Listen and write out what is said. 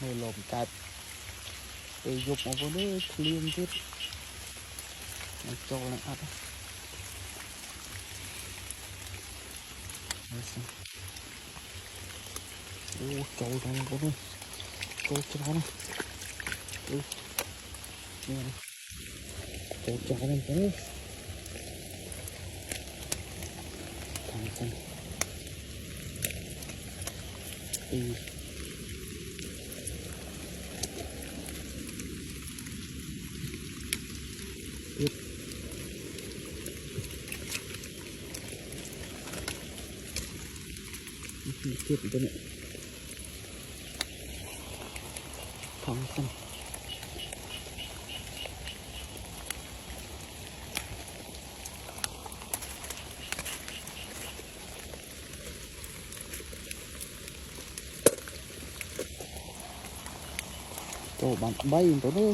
มือลมกัดไปยุบออกไปเลยเคลียมทิศมันโจนัอัดโอ้โจตรงนี้ก็ด้วยโจจ้านะนี่นะโจจ้านั่นก็ด้วยทางกันเก็บตัวนี้ทำกันตัวบังใบตัวนี้